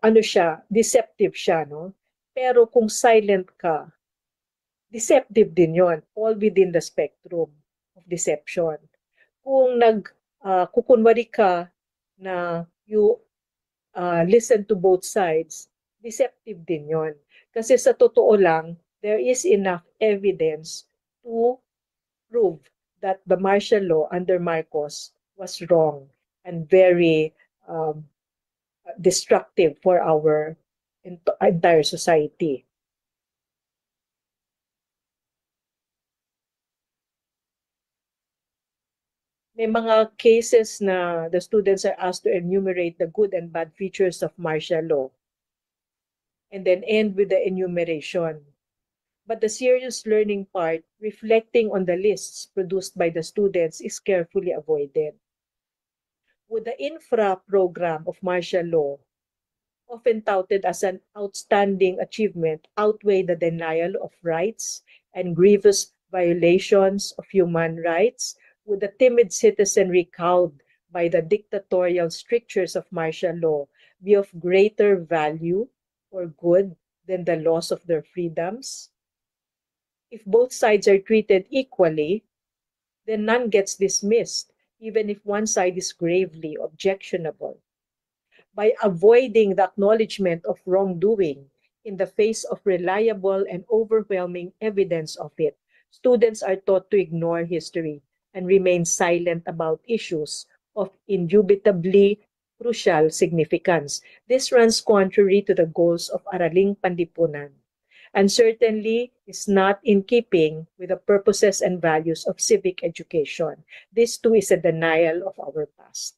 ano siya, deceptive siya, no? Pero kung silent ka, deceptive din yon, all within the spectrum of deception. Kung kukunwari ka na you listen to both sides, deceptive din yon. Kasi sa totoo lang, there is enough evidence to prove that the martial law under Marcos was wrong and very destructive for our entire society. May mga cases na the students are asked to enumerate the good and bad features of martial law and then end with the enumeration. But the serious learning part, reflecting on the lists produced by the students, is carefully avoided. Would the infra program of martial law, often touted as an outstanding achievement, outweigh the denial of rights and grievous violations of human rights? Would the timid citizenry cowed by the dictatorial strictures of martial law be of greater value or good than the loss of their freedoms? If both sides are treated equally, then none gets dismissed, even if one side is gravely objectionable. By avoiding the acknowledgement of wrongdoing in the face of reliable and overwhelming evidence of it, students are taught to ignore history and remain silent about issues of indubitably crucial significance. This runs contrary to the goals of Araling Panlipunan and certainly is not in keeping with the purposes and values of civic education. This too is a denial of our past.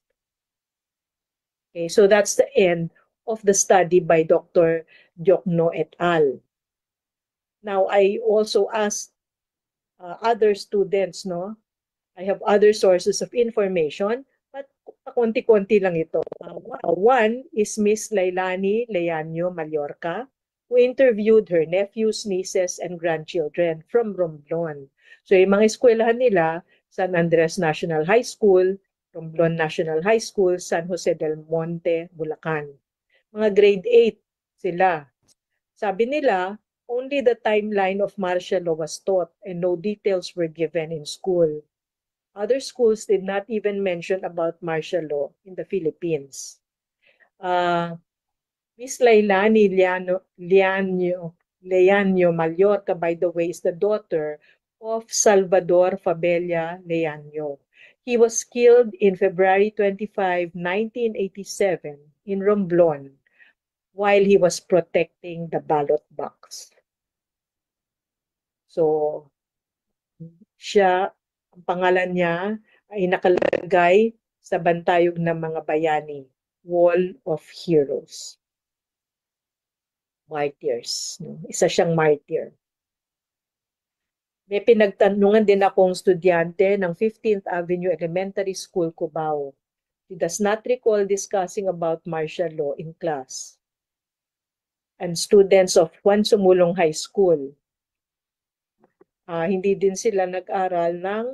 Okay, so that's the end of the study by Dr. Diokno et al. Now, I also asked other students, no? I have other sources of information, but konti-konti lang ito. One is Miss Lailani Leanio Mallorca, who interviewed her nephews, nieces, and grandchildren from Romblon. So yung mga eskwelahan nila, San Andres National High School, Romblon National High School, San Jose del Monte, Bulacan. Mga grade 8 sila. Sabi nila, only the timeline of martial law was taught and no details were given in school. Other schools did not even mention about martial law in the Philippines. Miss Lailani Leanio Mallorca, by the way, is the daughter of Salvador Fabella Leanio. He was killed in February 25, 1987 in Romblon while he was protecting the ballot box. So, siya, ang pangalan niya ay nakalagay sa bantayog ng mga bayani, Wall of Heroes. Martyrs. No? Isa siyang martyr. May pinagtanungan din akong estudyante ng 15th Avenue Elementary School, Cubao. He does not recall discussing about martial law in class. And students of Juan Sumulong High School, hindi din sila nag-aral ng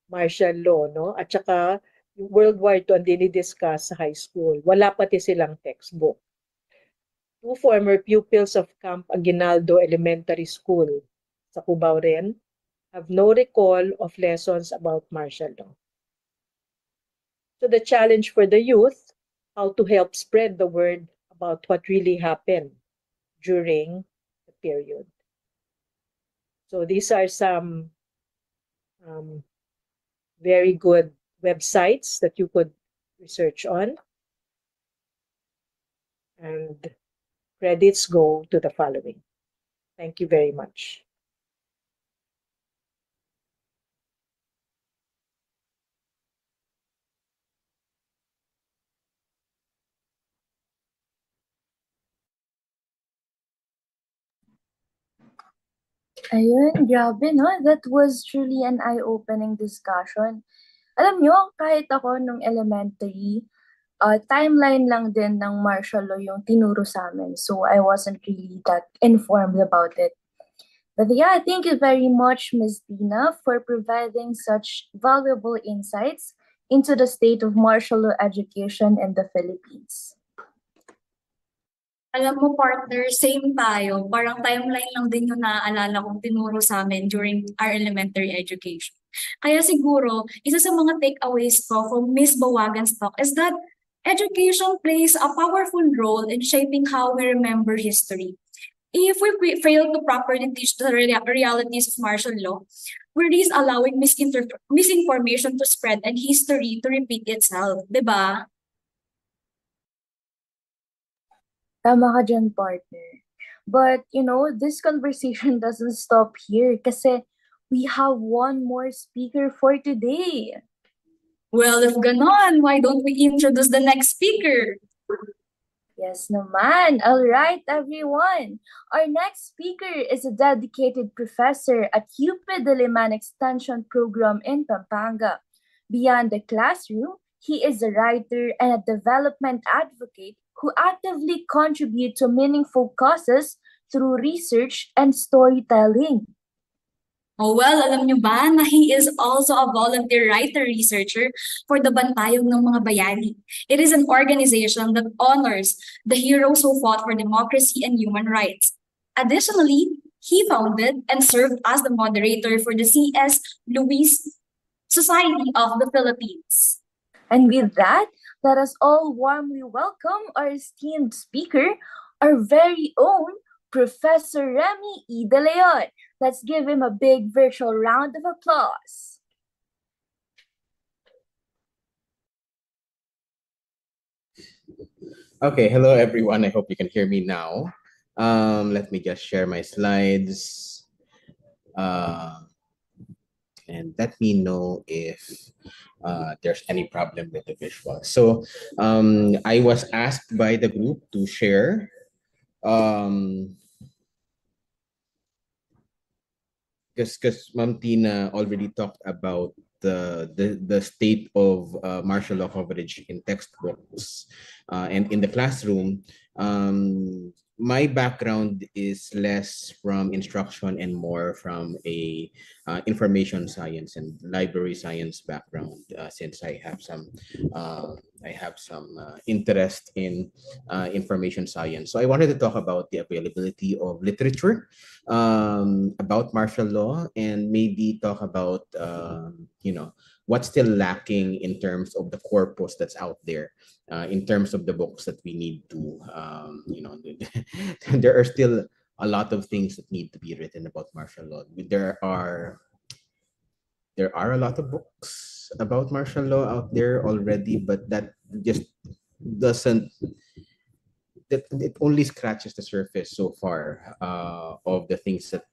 martial law, no? At saka yung World War II ang dinidiscuss sa high school. Wala pati silang textbook. Two former pupils of Camp Aguinaldo Elementary School sa Cubao rin have no recall of lessons about martial law. So the challenge for the youth, how to help spread the word about what really happened during the period. So these are some very good websites that you could research on. And credits go to the following. Thank you very much. Ayun, grabe no? That was truly an eye-opening discussion. Alam nyo, kahit ako nung elementary, timeline lang din ng martial law yung tinuro sa amin. So I wasn't really that informed about it. But yeah, thank you very much, Ms. Dina, for providing such valuable insights into the state of martial law education in the Philippines? Alam mo, partner, same tayo. Parang timeline lang din yung naaalala kong tinuro sa amin during our elementary education. Kaya siguro, isa sa mga takeaways ko from Miss Bawagan's talk is that education plays a powerful role in shaping how we remember history. If we fail to properly teach the realities of martial law, we risk allowing misinformation to spread and history to repeat itself, di ba? Tama ka dyan, partner. But, this conversation doesn't stop here kasi we have one more speaker for today. Well, if ganon, why don't we introduce the next speaker? Yes naman. All right, everyone. Our next speaker is a dedicated professor at UP Diliman Extension Program in Pampanga. Beyond the classroom, he is a writer and a development advocate who actively contribute to meaningful causes through research and storytelling. Oh well, alam niyo ba na he is also a volunteer writer-researcher for the Bantayog ng mga Bayani. It is an organization that honors the heroes who fought for democracy and human rights. Additionally, he founded and served as the moderator for the C.S. Lewis Society of the Philippines. And with that, let us all warmly welcome our esteemed speaker, our very own Professor Remy E. De Leon. Let's give him a big virtual round of applause. Okay, hello everyone. I hope you can hear me now. Let me just share my slides. And let me know if there's any problem with the visual. So I was asked by the group to share because Ma'am Tina already talked about the state of martial law coverage in textbooks and in the classroom. My background is less from instruction and more from a information science and library science background, since I have some interest in information science. So I wanted to talk about the availability of literature about martial law, and maybe talk about what's still lacking in terms of the corpus that's out there, in terms of the books that we need to there are still a lot of things that need to be written about martial law. There are a lot of books about martial law out there already, but that just doesn't that it only scratches the surface so far of the things that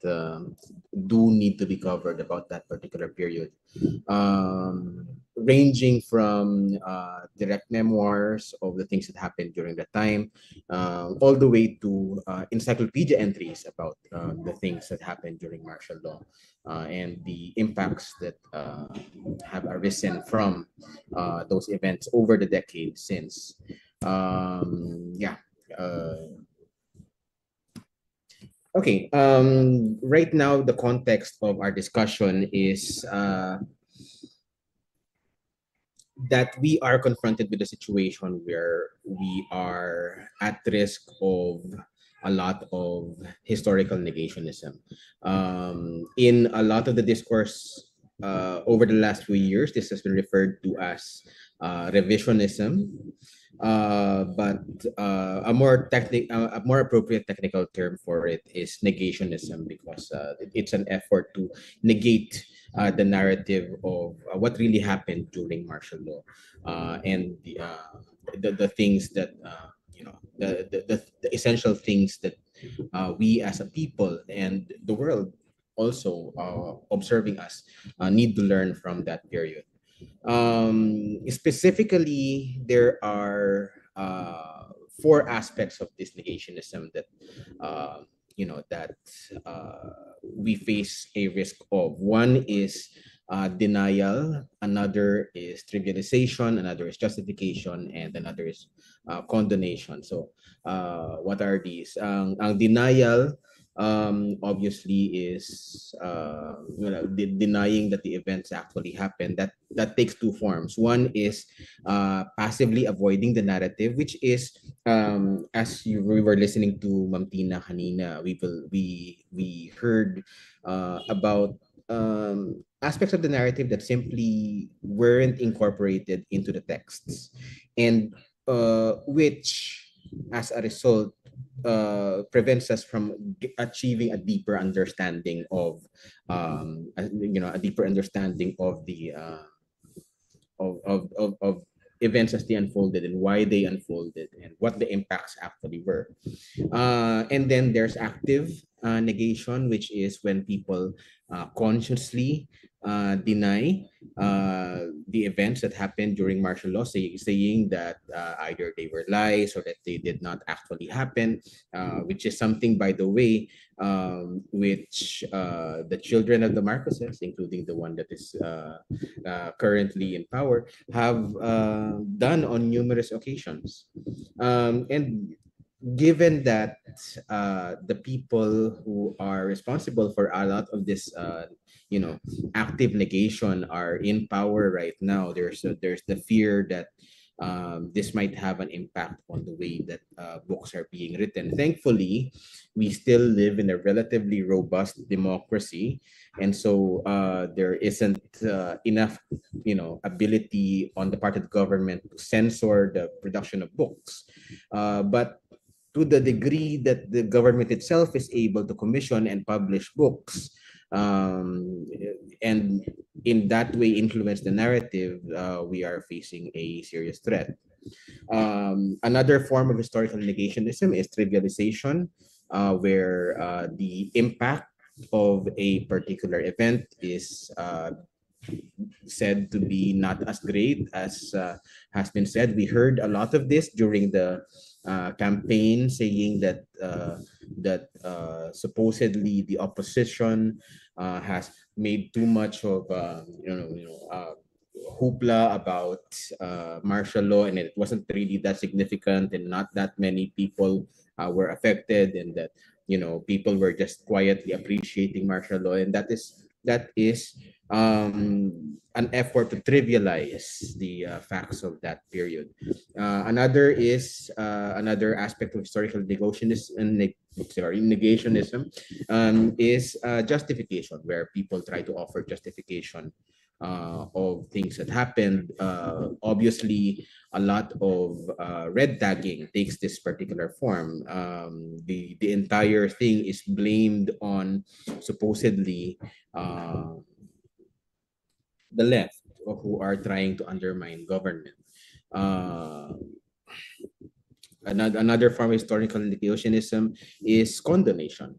do need to be covered about that particular period, ranging from direct memoirs of the things that happened during the time, all the way to encyclopedia entries about the things that happened during martial law, and the impacts that have arisen from those events over the decades since. Yeah. Okay. Right now, the context of our discussion is that we are confronted with a situation where we are at risk of a lot of historical negationism. In a lot of the discourse over the last few years, this has been referred to as revisionism. But a more appropriate technical term for it is negationism, because it's an effort to negate the narrative of what really happened during martial law, and the things that the essential things that we as a people and the world also observing us need to learn from that period. Specifically, there are four aspects of this negationism that we face a risk of. One is denial, another is trivialization, another is justification, and another is condonation. So, what are these? Ang denial obviously is denying that the events actually happened. That takes two forms. One is passively avoiding the narrative, which is we were listening to Ma'am Tina kanina, we heard about aspects of the narrative that simply weren't incorporated into the texts, and which, as a result, prevents us from achieving a deeper understanding of, a deeper understanding of the of events as they unfolded and why they unfolded and what the impacts actually were. And then there's active negation, which is when people consciously deny the events that happened during martial law, saying that either they were lies or that they did not actually happen, which is something, by the way, which the children of the Marcoses, including the one that is currently in power, have done on numerous occasions. And given that the people who are responsible for a lot of this, active negation are in power right now, there's the fear that this might have an impact on the way that books are being written. Thankfully, we still live in a relatively robust democracy, and so there isn't enough, ability on the part of the government to censor the production of books. But to the degree that the government itself is able to commission and publish books, and in that way influence the narrative, we are facing a serious threat. Another form of historical negationism is trivialization, where the impact of a particular event is said to be not as great as has been said. We heard a lot of this during the campaign, saying that supposedly the opposition has made too much of hoopla about martial law, and it wasn't really that significant, and not that many people were affected, and that people were just quietly appreciating martial law, and that is an effort to trivialize the facts of that period. Another aspect of historical negationism is justification, where people try to offer justification of things that happened. Obviously, a lot of red tagging takes this particular form. The entire thing is blamed on supposedly the left, who are trying to undermine government. Uh, another form of historical negationism is condonation,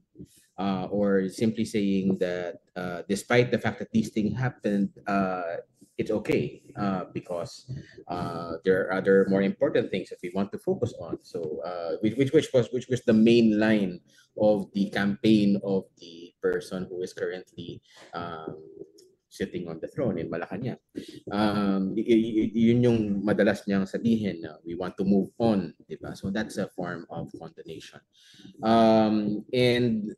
or simply saying that despite the fact that these things happened, it's okay because there are other more important things that we want to focus on. So, which was the main line of the campaign of the person who is currently sitting on the throne in Malacanang. Yun yung madalas niyang sabihin na we want to move on, di ba? So that's a form of condemnation. And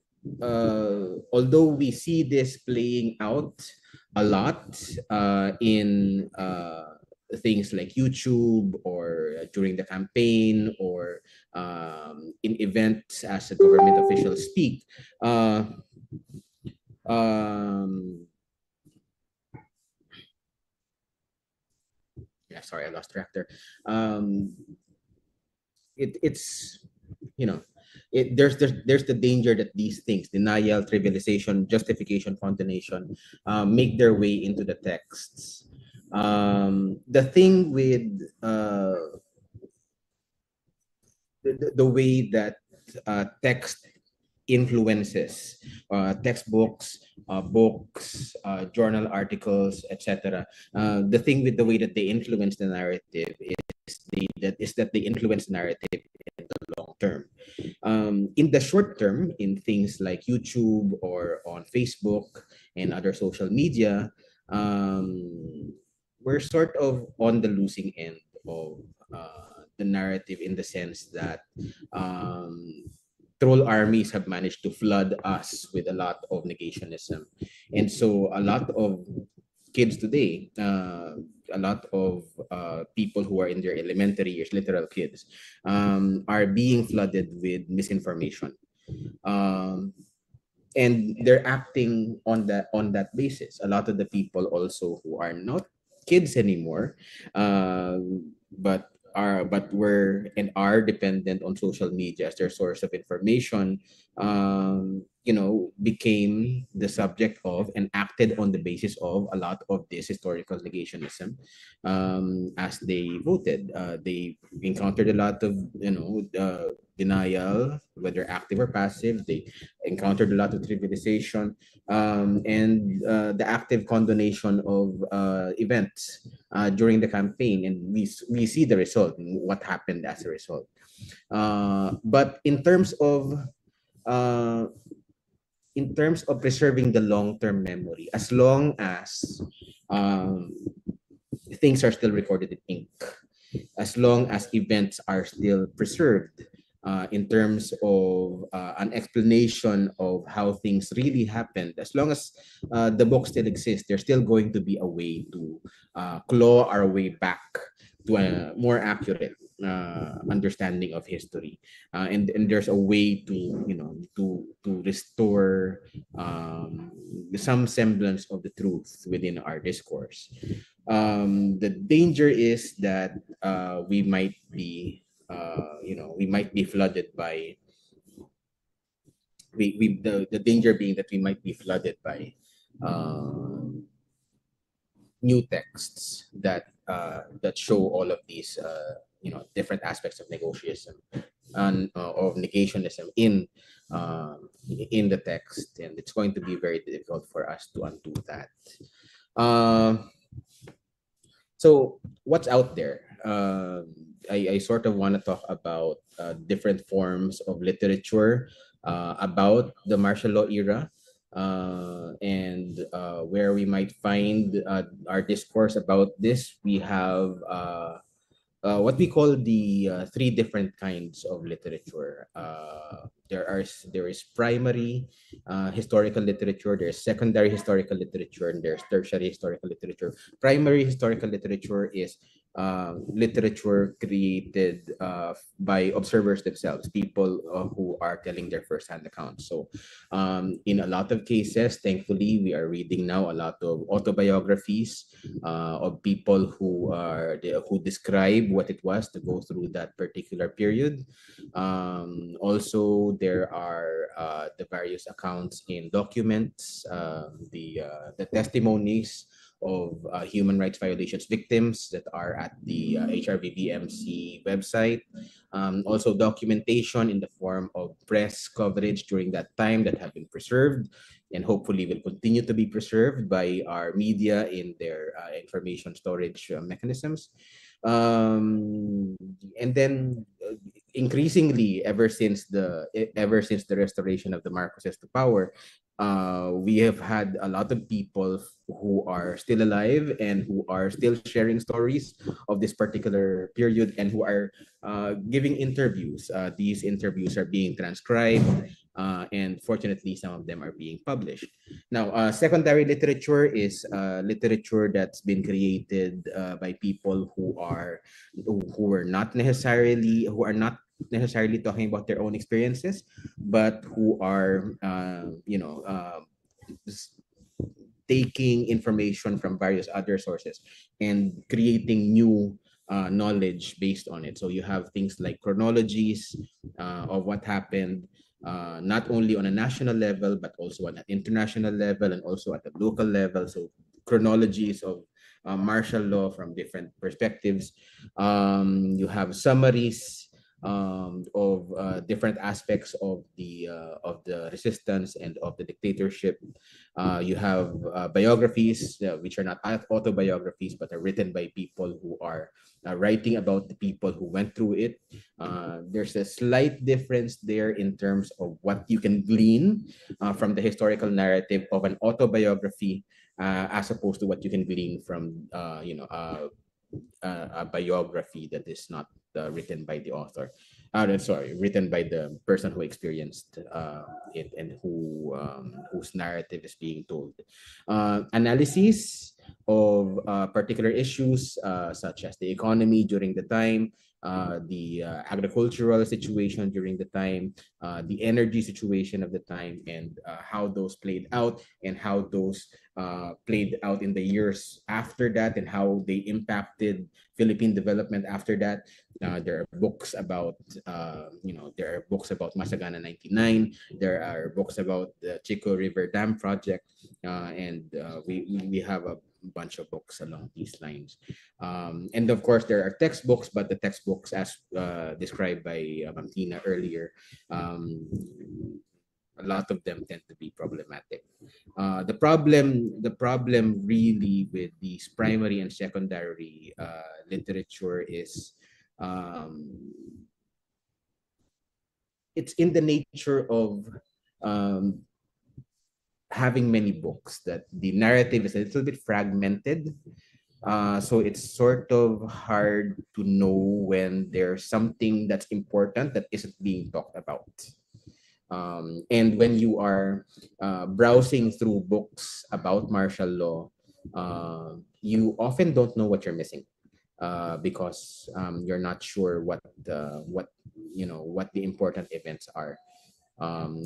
although we see this playing out a lot in things like YouTube, or during the campaign, or in events as a government officials speak, sorry, I lost track there. It's there's the danger that these things, denial, trivialization, justification, condemnation, make their way into the texts. The thing with the way that text influences textbooks, books, journal articles, etc. The thing with the way that they influence the narrative is that they influence narrative in the long term. In the short term, in things like YouTube or on Facebook and other social media, we're sort of on the losing end of the narrative, in the sense that um, troll armies have managed to flood us with a lot of negationism. And so a lot of kids today, a lot of people who are in their elementary years, literal kids, are being flooded with misinformation. Um, and they're acting on that basis. A lot of the people also who are not kids anymore, but were and are dependent on social media as their source of information, became the subject of and acted on the basis of a lot of this historical negationism. As they voted, they encountered a lot of denial, whether active or passive. They encountered a lot of trivialization, and the active condonation of events during the campaign, and we see the result, what happened as a result. But uh, in terms of preserving the long-term memory, as long as um, things are still recorded in ink, as long as events are still preserved, in terms of an explanation of how things really happened, as long as the book still exists, there's still going to be a way to claw our way back to a more accurate understanding of history, and there's a way to restore some semblance of the truth within our discourse. The danger is that we might be flooded by the danger being that we might be flooded by new texts that show all of these different aspects of negotiation and of negationism in the text, and it's going to be very difficult for us to undo that. So what's out there? I sort of want to talk about different forms of literature about the martial law era, and where we might find our discourse about this. We have what we call the three different kinds of literature. There is primary historical literature, there's secondary historical literature, and there's tertiary historical literature. Primary historical literature is literature created by observers themselves, people who are telling their first-hand accounts. So in a lot of cases, thankfully, we are reading now a lot of autobiographies of people who describe what it was to go through that particular period. Also, there are the various accounts in documents, the testimonies of human rights violations victims that are at the HRVVMC website. Also, documentation in the form of press coverage during that time that have been preserved and hopefully will continue to be preserved by our media in their information storage mechanisms. And then increasingly, ever since the restoration of the Marcoses to power, we have had a lot of people who are still alive and who are still sharing stories of this particular period and who are giving interviews. These interviews are being transcribed, and fortunately, some of them are being published. Now, secondary literature is literature that's been created by people who are not necessarily talking about their own experiences, but who are taking information from various other sources and creating new knowledge based on it. So you have things like chronologies of what happened, not only on a national level, but also on an international level and also at the local level. So chronologies of martial law from different perspectives. You have summaries of different aspects of the resistance and of the dictatorship. You have biographies, which are not autobiographies, but are written by people who are writing about the people who went through it. There's a slight difference there in terms of what you can glean from the historical narrative of an autobiography as opposed to what you can glean from a biography that is not written by the author. Sorry, written by the person who experienced it and whose narrative is being told. Analysis of particular issues such as the economy during the time, the agricultural situation during the time, the energy situation of the time, and how those played out and how those played out in the years after that and how they impacted Philippine development after that. There are books about, there are books about Masagana 99. There are books about the Chico River Dam project, and we have a bunch of books along these lines. And of course, there are textbooks, but the textbooks, as described by Ma'am Tina earlier, a lot of them tend to be problematic. The problem really with these primary and secondary literature is it's in the nature of um, having many books, that the narrative is a little bit fragmented. So it's sort of hard to know when there's something that's important that isn't being talked about. And when you are browsing through books about martial law, you often don't know what you're missing, because you're not sure what the important events are.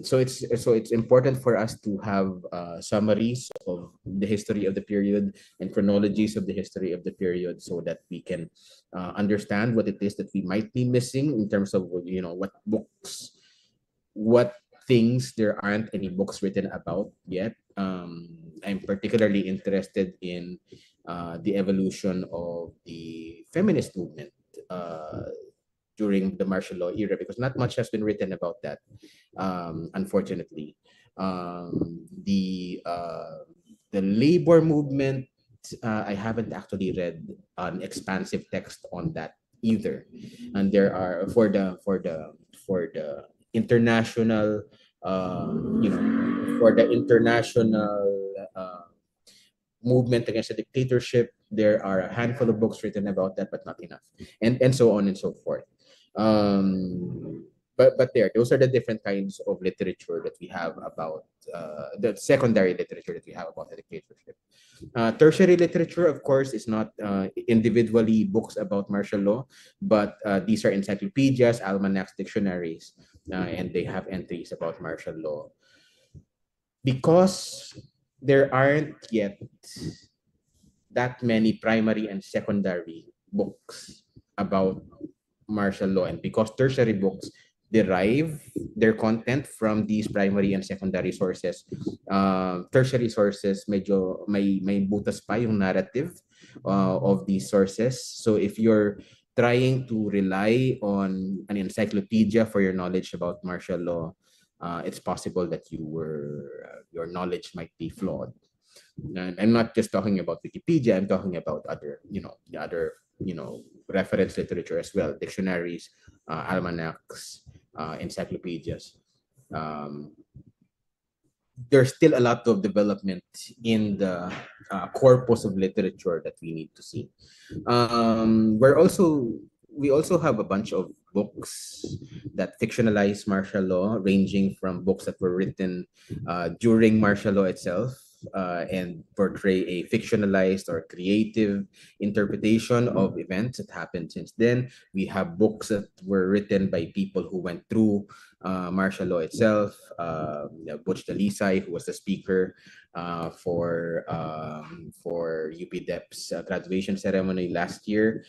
So it's important for us to have summaries of the history of the period and chronologies of the history of the period, so that we can understand what it is that we might be missing in terms of what things there aren't any books written about yet. I'm particularly interested in the evolution of the feminist movement during the martial law era, because not much has been written about that, unfortunately. The labor movement, I haven't actually read an expansive text on that either. And there are for the international, for the international movement against the dictatorship, there are a handful of books written about that, but not enough, and so on and so forth. But those are the different kinds of literature that we have about the secondary literature that we have about the dictatorship. Tertiary literature, of course, is not individually books about martial law, but these are encyclopedias, almanacs, dictionaries, and they have entries about martial law. Because there aren't yet that many primary and secondary books about martial law, and because tertiary books derive their content from these primary and secondary sources, tertiary sources medyo may butas pa yung narrative of these sources. So if you're trying to rely on an encyclopedia for your knowledge about martial law, it's possible that your knowledge might be flawed. And I'm not just talking about Wikipedia. I'm talking about the other reference literature as well, dictionaries, almanacs, encyclopedias. There's still a lot of development in the corpus of literature that we need to see. We also have a bunch of books that fictionalize martial law, ranging from books that were written during martial law itself, and portray a fictionalized or creative interpretation of events that happened since then. We have books that were written by people who went through martial law itself. Butch Dalisay, who was the speaker for UPDEP's graduation ceremony last year,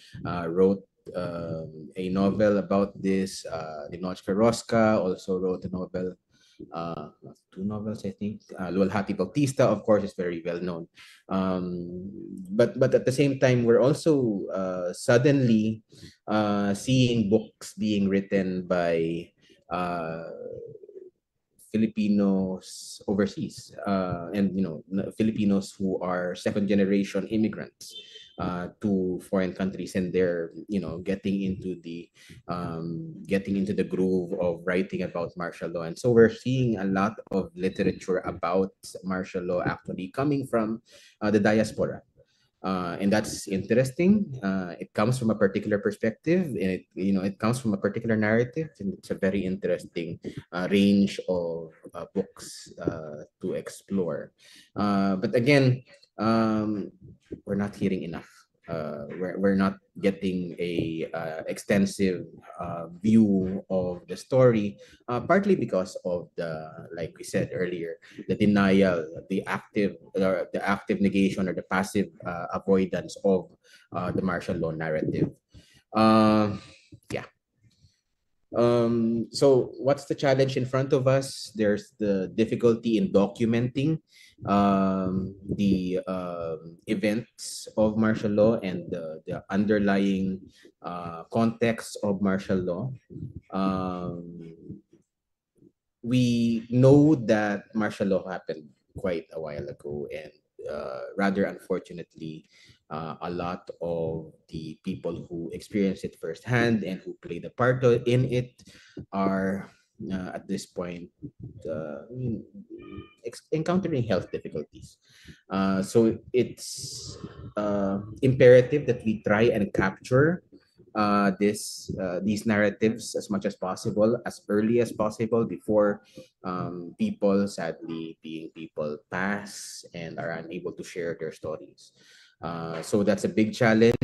wrote a novel about this. Dinochka Rosca also wrote a novel, two novels, I think. Lualhati Bautista, of course, is very well known. But at the same time, we're also suddenly seeing books being written by Filipinos overseas, and Filipinos who are second generation immigrants. to foreign countries, and they're getting into the groove of writing about martial law. And so we're seeing a lot of literature about martial law actually coming from the diaspora. And that's interesting. It comes from a particular perspective, and it comes from a particular narrative, and it's a very interesting range of books to explore. But again, we're not hearing enough. We're not getting a extensive view of the story, partly because of like we said earlier, the denial, the active negation or the passive avoidance of the martial law narrative. Yeah. So what's the challenge in front of us? There's the difficulty in documenting the events of martial law and the underlying context of martial law. We know that martial law happened quite a while ago, and rather unfortunately, a lot of the people who experience it firsthand and who played a part in it are at this point encountering health difficulties. So it's imperative that we try and capture these narratives as much as possible, as early as possible, before people, sadly being people, pass and are unable to share their stories. So that's a big challenge.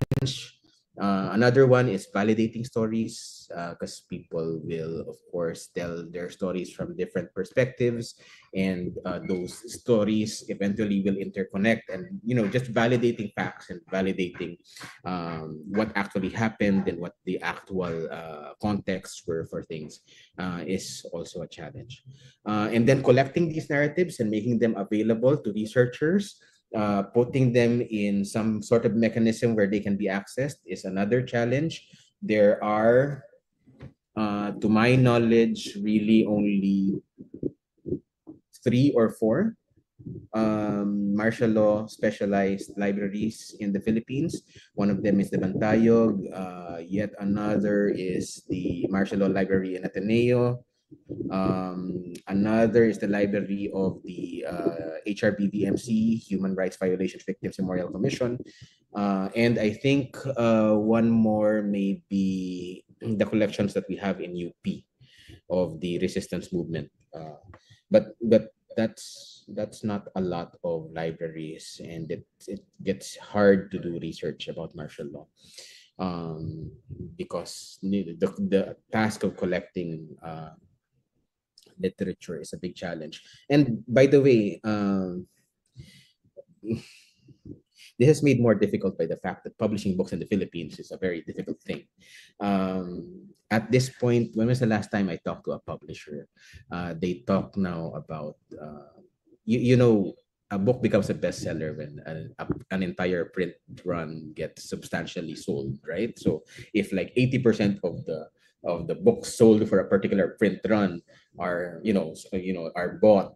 Another one is validating stories, because people will, of course, tell their stories from different perspectives, and those stories eventually will interconnect. And just validating facts and validating what actually happened and what the actual context were for things is also a challenge. And then collecting these narratives and making them available to researchers, putting them in some sort of mechanism where they can be accessed is another challenge. There are, to my knowledge, really only 3 or 4 martial law specialized libraries in the Philippines. One of them is the Bantayog. Yet another is the Martial Law Library in Ateneo. Another is the library of the HRBVMC, Human Rights Violations Victims Memorial Commission. And I think one more may be the collections that we have in UP of the resistance movement. But that's not a lot of libraries, and it gets hard to do research about martial law, because the task of collecting literature is a big challenge. And by the way, this is made more difficult by the fact that publishing books in the Philippines is a very difficult thing. At this point, when was the last time I talked to a publisher? They talk now about, a book becomes a bestseller when an entire print run gets substantially sold, right? So if like 80% of the books sold for a particular print run are bought,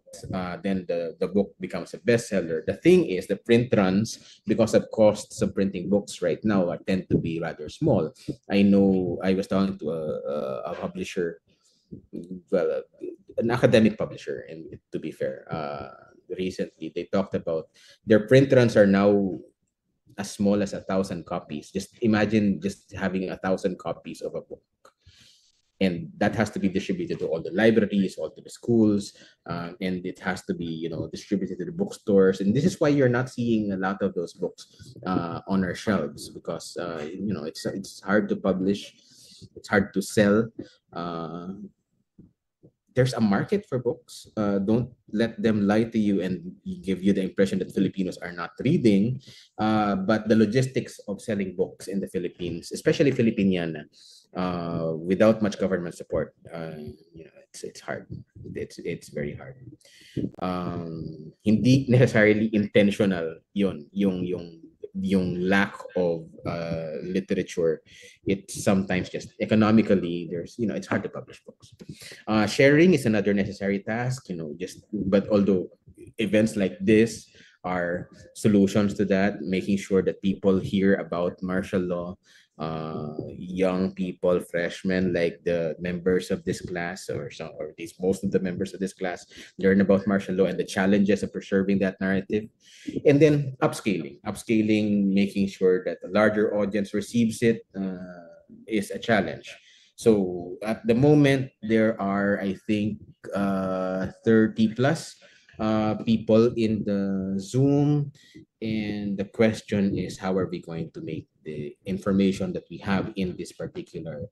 then the book becomes a bestseller. The thing is, the print runs, because of costs of printing books right now, tend to be rather small. I know I was talking to a publisher, well, an academic publisher, and to be fair, recently they talked about their print runs are now as small as 1,000 copies. Just imagine just having 1,000 copies of a book, and that has to be distributed to all the libraries, all to the schools, and it has to be distributed to the bookstores. And this is why you're not seeing a lot of those books on our shelves, because it's hard to publish, it's hard to sell. There's a market for books. Don't let them lie to you and give you the impression that Filipinos are not reading. But the logistics of selling books in the Philippines, especially Filipiniana, without much government support, it's hard. It's very hard. Hindi necessarily intentional yung lack of literature. It's sometimes just economically, it's hard to publish books. Sharing is another necessary task, but although events like this our solutions to that, making sure that people hear about martial law, young people, freshmen, like the members of this class, or some, or at least most of the members of this class, learn about martial law and the challenges of preserving that narrative. And then upscaling, making sure that a larger audience receives it, is a challenge. So at the moment, there are, I think, 30 plus people in the Zoom. And the question is, how are we going to make the information that we have in this particular